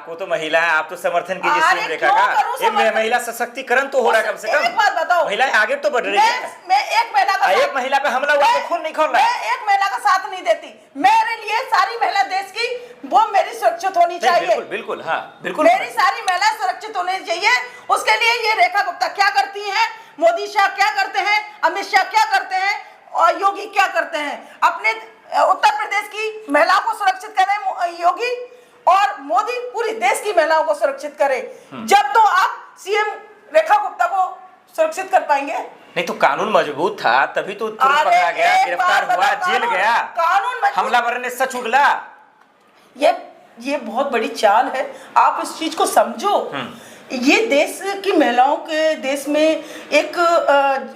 आपको तो महिला है, आप तो समर्थन कीजिए सीएम रेखा का। एक महिला सशक्तिकरण तो हो रहा है कम से कम। एक बात बताओ, महिलाएं आगे तो बढ़ रही है। मैं एक महिला का एक महिला पे हमला हुआ तो खून नहीं खोल रहा है। मैं एक महिला का साथ नहीं देती। मेरे लिए सारी महिला देश की वो मेरी सुरक्षित होनी चाहिए। बिल्कुल बिल्कुल, हाँ बिल्कुल, मेरी सारी महिलाएं सुरक्षित होनी चाहिए। उसके लिए ये रेखा गुप्ता क्या करती हैं, मोदी शाह क्या करते हैं, अमित शाह क्या करते हैं और योगी क्या करते हैं। अपने उत्तर प्रदेश की महिलाओं को सुरक्षित करें योगी, और मोदी पूरी देश की महिलाओं को सुरक्षित करे। जब तो आप सीएम रेखा गुप्ता को सुरक्षित कर पाएंगे। नहीं तो कानून मजबूत था तभी तो तुरंत पकड़ा गया, गिरफ्तार हुआ, जेल गया। कानून हमलावर ने सच उगला। ये बहुत बड़ी चाल है, आप इस चीज को समझो। ये देश की महिलाओं के देश में एक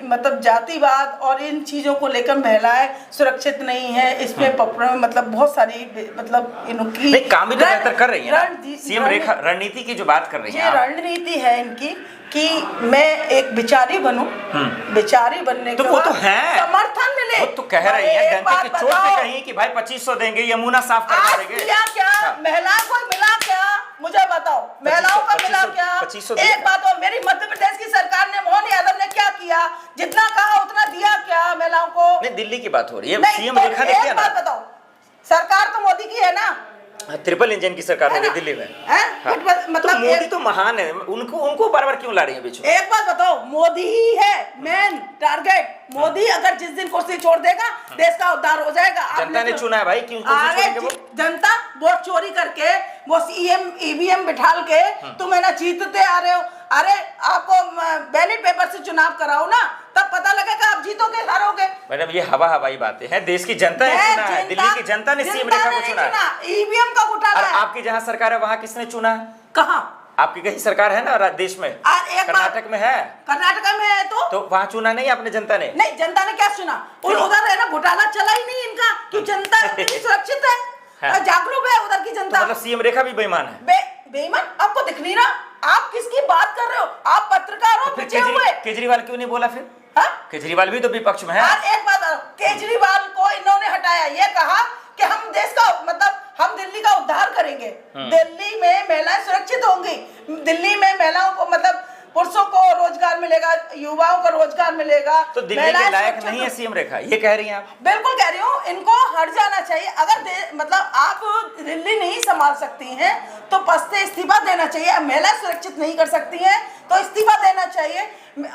मतलब जातिवाद और इन चीजों को लेकर महिलाएं सुरक्षित नहीं है। इसमें मतलब बहुत सारी मतलब इनकी काम भी तो बेहतर कर रही है। सीएम रेखा रणनीति की जो बात कर रही है, ये रणनीति है इनकी कि मैं एक बिचारी बनूं, बिचारी बनने तो के वो तो बाद है समर्थन मिले। वो तो कह रही है जनता की चोट पे कहीं कि भाई 2500 देंगे, यमुना साफ करवा देंगे। क्या महिलाओं को मिला क्या, मुझे बताओ, महिलाओं का मिला क्या? 2500 एक बात हो, मेरी मध्य प्रदेश की सरकार ने, मोहन यादव ने क्या किया? जितना कहा उतना दिया क्या महिलाओं को? नहीं, दिल्ली की बात हो रही है, सीएम रेखा ने किया ना। बात बताओ, सरकार तो मोदी की है ना, ट्रिपल इंजन की सरकार हो रही है दिल्ली में। हाँ। मतलब तो मोदी तो महान है, उनको बार बार क्यों ला रही है बीच में? एक बात बताओ, मोदी ही है मेन टारगेट। मोदी अगर जिस दिन कुर्सी छोड़ देगा देश का उद्धार हो जाएगा। जनता ने चुना है भाई, क्यों छोड़ेंगे वो? जनता वोट चोरी करके वो ईवीएम बिठाल के तुम है ना जीतते आ रहे हो। अरे आपको बैलेट पेपर से चुनाव कराओ ना, तब पता लगेगा आप जीतोगे हारोगे। मैडम ये हवाई बातें हैं, देश की जनता ने चुना है, दिल्ली की जनता ने सीएम रेखा को चुना है। ईवीएम का घोटाला है। आपकी जहाँ सरकार है वहाँ किसने चुना है? कहाँ? आपकी कहीं सरकार है ना देश में? कर्नाटक में है। कर्नाटक में है तो वहाँ चुना नहीं आपने जनता ने? नहीं, जनता ने क्या चुना? उधर है ना घोटाला चला ही नहीं इनका, कि जनता सुरक्षित है, जागरूक है उधर की जनता। मतलब सीएम रेखा भी बेईमान है? बेईमान आपको दिख नहीं रहा? आप किसकी बात कर रहे हो? आप पत्रकार हो, पिछे हुए। केजरीवाल क्यों नहीं बोला फिर? केजरीवाल भी तो विपक्ष में है। एक बात, केजरीवाल को इन्होंने हटाया, ये कहा कि हम देश का मतलब हम दिल्ली का उद्धार करेंगे, दिल्ली में महिलाएं सुरक्षित होंगी, दिल्ली में महिलाओं को मतलब पुरुषों को रोजगार मिलेगा, युवाओं को रोजगार मिलेगा। तो दिल्ली के लायक नहीं है सीएम रेखा, ये कह रही हैं आप? बिल्कुल कह रही हूँ, इनको हट जाना चाहिए। अगर मतलब आप दिल्ली नहीं संभाल सकती हैं तो पद से इस्तीफा देना चाहिए। महिला सुरक्षित नहीं कर सकती हैं तो इस्तीफा देना चाहिए।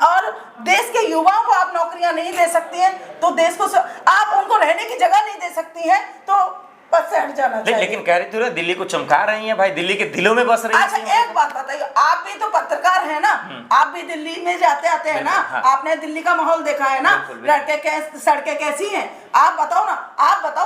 और देश के युवाओं को आप नौकरियां नहीं दे सकती हैं तो देश को आप उनको रहने की जगह नहीं दे सकती हैं तो पद से हट जाना चाहिए। लेकिन कह रही थी दिल्ली को चमका रही हैं भाई, दिल्ली के दिलों में बस रही है। अच्छा एक बात बताइए, आप भी तो पत्रकार हैं ना, आप भी दिल्ली में जाते आते हैं ना, आपने दिल्ली का माहौल देखा है ना, सड़कें कैसी हैं? आप बताओ ना, आप बताओ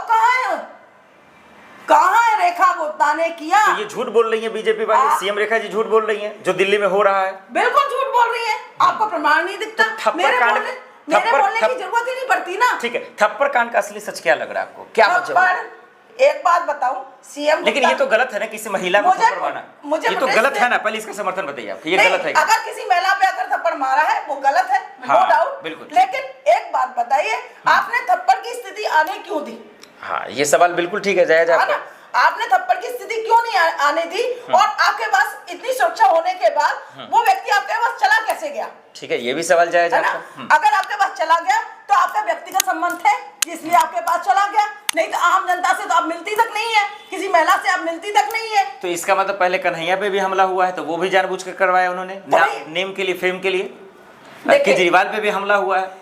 कहाँ है रेखा गुप्ता ने किया? तो ये झूठ बोल रही है बीजेपी वाली, सीएम रेखा जी झूठ बोल रही है जो दिल्ली में हो रहा है। बिल्कुल झूठ बोल रही है, आपको प्रमाण नहीं दिखता? मेरे बोलने की जरूरत ही नहीं पड़ती ना। ठीक है, थप्पड़ कांड का असली सच क्या लग रहा है आपको? क्या वजह? एक बात बताऊं, सीएम, लेकिन ये तो गलत है ना, किसी महिला को थप्पड़ मारना, ये तो गलत है ना। पहले इसका समर्थन बताइए आप, ये गलत है। अगर किसी महिला पे अगर थप्पड़ मारा है वो गलत है, नो डाउट, बिल्कुल। लेकिन एक बात बताइए, आपने थप्पड़ की स्थिति आने क्यों दी? हाँ, ये सवाल बिल्कुल ठीक है, जायज आपका। आपने थप्पड़ की स्थिति क्यों नहीं आने दी? और आपके पास इतनी सुरक्षा होने के बाद वो व्यक्ति आपके पास चला कैसे गया? ठीक है, ये भी सवाल जायज है ना। अगर आपके पास चला गया तो आपका व्यक्तिगत संबंध है इसलिए आपके पास चला गया, नहीं तो आम जनता से तो आप मिलती तक नहीं है, किसी महिला से आप मिलती तक नहीं है। तो इसका मतलब पहले कन्हैया पे भी हमला हुआ है तो वो भी जानबूझ कर करवाया उन्होंने, नेम के लिए, फेम के लिए। केजरीवाल पे भी हमला हुआ है।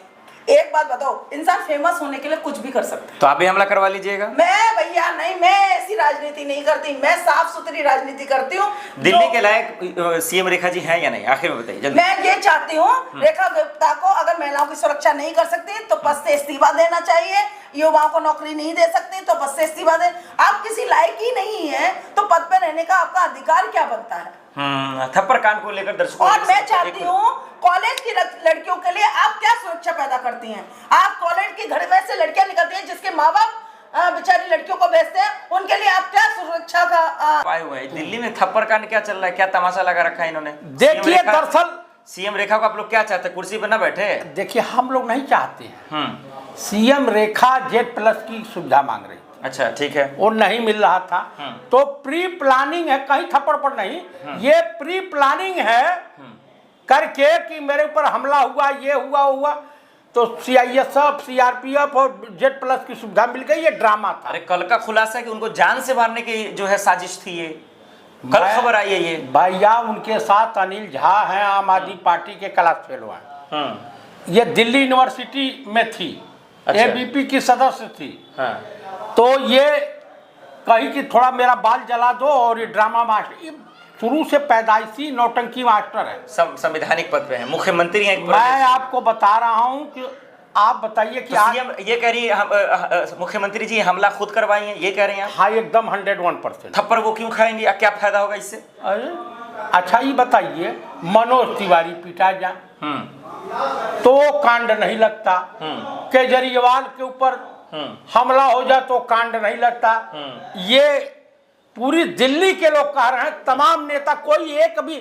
एक बात बताओ, इंसान फेमस होने के लिए कुछ भी कर सकता है, तो आप भी हमला करवा लीजिएगा। मैं भैया नहीं, मैं ऐसी राजनीति नहीं करती, मैं साफ सुथरी राजनीति करती हूँ। दिल्ली के लायक सीएम रेखा जी हैं या नहीं, आखिर में बताइए। मैं ये चाहती हूँ रेखा गुप्ता को अगर महिलाओं की सुरक्षा नहीं कर सकती तो पद से इस्तीफा देना चाहिए, युवाओं को नौकरी नहीं दे सकती तो पद से इस्तीफा दे। आप किसी लायक ही नहीं है तो पद पे रहने का आपका अधिकार क्या बनता है? थप्पड़ कांड को लेकर दर्शकों, और मैं चाहती हूँ कॉलेज की लड़कियों के लिए आप क्या सुरक्षा पैदा करती हैं? आप कॉलेज की घर में से लड़कियां निकलती हैं जिसके माँ बाप बेचारी लड़कियों को भेजते हैं, उनके लिए आप क्या सुरक्षा का पाए हुए हैं? दिल्ली में थप्पड़ कांड क्या चल रहा है, क्या तमाशा लगा रखा है इन्होंने? देखिए, दरअसल सीएम रेखा को आप लोग क्या चाहते हैं? कुर्सी पर ना बैठे। देखिए, हम लोग नहीं चाहते हैं। सीएम रेखा जेड प्लस की सुविधा मांग रही थी, अच्छा ठीक है। वो नहीं मिल रहा था। तो प्री प्लानिंग है, कहीं थप्पड़ पर नहीं, ये प्री प्लानिंग है करके कि मेरे ऊपर हमला हुआ, ये हुआ तो CISF, CRPF और Z+ की सुविधा मिल गई। ये ड्रामा था। अरे कल का खुलासा है कि उनको जान से मारने की जो है साजिश थी, ये कल खबर आई है। ये भैया उनके साथ अनिल झा हैं, आम आदमी पार्टी के क्लास फेलो हैं। ये दिल्ली यूनिवर्सिटी में थी। अच्छा। ABP की सदस्य थी। हाँ। तो ये कही कि थोड़ा मेरा बाल जला दो, और ये ड्रामा मास्टर, ये शुरू से पैदाइशी नौटंकी मास्टर है। संवैधानिक पद पे है, मुख्यमंत्री हैं। मैं आपको बता रहा हूं कि आप बताइए कि तो CM ये कह रही है मुख्यमंत्री जी हमला खुद करवाई है, ये कह रहे हैं आप? हाँ एकदम 101%। थप्पड़ वो क्यों खाएंगे, क्या फायदा होगा इससे? अरे अच्छा ये बताइए, मनोज तिवारी पीटा जा तो कांड नहीं लगता, केजरीवाल के ऊपर हमला हो जाए तो कांड नहीं लगता। ये पूरी दिल्ली के लोग कह रहे हैं, तमाम नेता, कोई एक भी,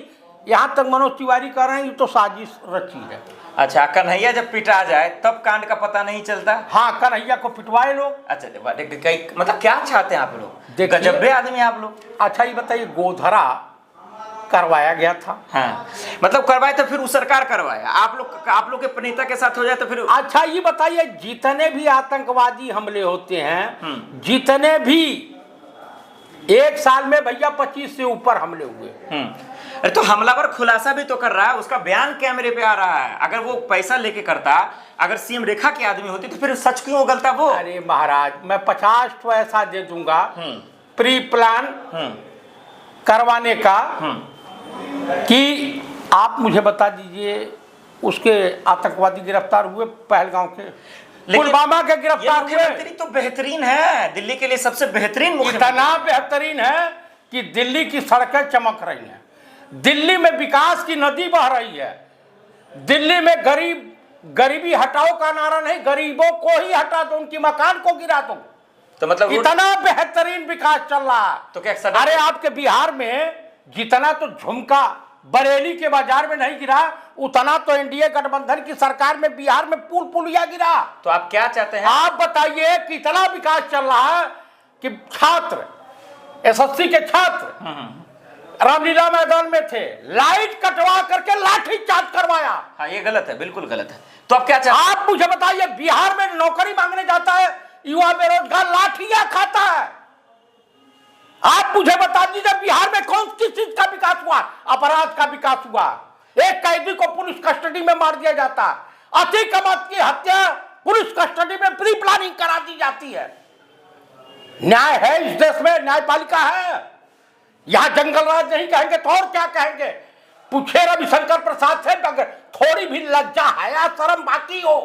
यहाँ तक मनोज तिवारी कह रहे हैं ये तो साजिश रची है। अच्छा, कन्हैया जब पिटा जाए तब कांड का पता नहीं चलता? हाँ, कन्हैया को पिटवाए लोग। अच्छा मतलब क्या चाहते हैं आप लोग? गजब्बे आदमी आप लोग। अच्छा ये बताइए, गोधरा करवाया गया था। हाँ, मतलब करवाए तो फिर उस सरकार करवाया, आप लोग के नेता के साथ हो जाए तो फिर। अच्छा ये बताइए, जितने भी आतंकवादी हमले होते हैं, जितने भी एक साल में भैया 25 से ऊपर हमले हुए। अरे तो हमलावर खुलासा भी तो कर रहा है, उसका बयान कैमरे पे आ रहा है। अगर वो पैसा लेके करता, अगर CM रेखा के आदमी होती तो फिर सच क्यों उगलता वो? अरे महाराज, मैं 50 तो ऐसा दे दूंगा प्री प्लान करवाने का कि आप मुझे बता दीजिए उसके आतंकवादी गिरफ्तार हुए पहलगांव के, पुलवामा के गिरफ्तार हुए। मुख्यमंत्री तो बेहतरीन है, दिल्ली के लिए सबसे बेहतरीन मुख्यमंत्री। इतना बेहतरीन है कि दिल्ली की सड़कें चमक रही हैं, दिल्ली में विकास की नदी बह रही है, दिल्ली में गरीबी हटाओ का नारा नहीं, गरीबों को ही हटा दो, उनकी मकान को गिरा दो। तो मतलब इतना बेहतरीन विकास चल रहा है। तो क्या अरे आपके बिहार में जितना तो झुमका बरेली के बाजार में नहीं गिरा, उतना तो NDA गठबंधन की सरकार में बिहार में पुलिया गिरा। तो आप क्या चाहते हैं? आप बताइए कितना विकास चल रहा है कि छात्र, SSC के छात्र रामलीला मैदान में थे, लाइट कटवा करके लाठी चार्ज करवाया। हाँ, ये गलत है, बिल्कुल गलत है। तो आप क्या चाहते हैं? आप मुझे बताइए, बिहार में नौकरी मांगने जाता है युवा बेरोजगार, लाठियां खाता है। आप मुझे बता दीजिए, बिहार में कौन किस चीज का विकास हुआ? अपराध का विकास हुआ। एक कैदी को पुलिस कस्टडी में मार दिया जाता, अतिक्रमण की हत्या पुलिस कस्टडी में प्री प्लानिंग करा दी जाती है। न्याय है इस देश में, न्यायपालिका है। यहां जंगल राज नहीं कहेंगे तो और क्या कहेंगे? पूछे रविशंकर प्रसाद से, अगर थोड़ी भी लज्जा हया शर्म बाकी हो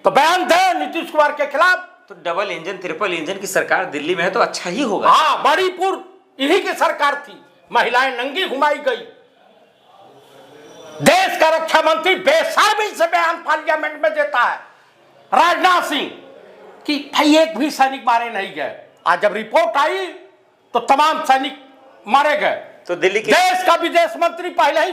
तो बयान दे नीतीश कुमार के खिलाफ। तो डबल इंजन ट्रिपल इंजन की सरकार दिल्ली में है तो अच्छा ही होगा। हाँ, मणिपुर इन्हीं की सरकार थी, महिलाएं नंगी घुमाई गई। देश का रक्षा मंत्री बेशर्मी से बयान पार्लियामेंट में देता है, राजनाथ सिंह, कि भाई एक भी सैनिक मारे नहीं गए। आज जब रिपोर्ट आई तो तमाम सैनिक मारे गए। तो दिल्ली के देश का विदेश मंत्री पहले ही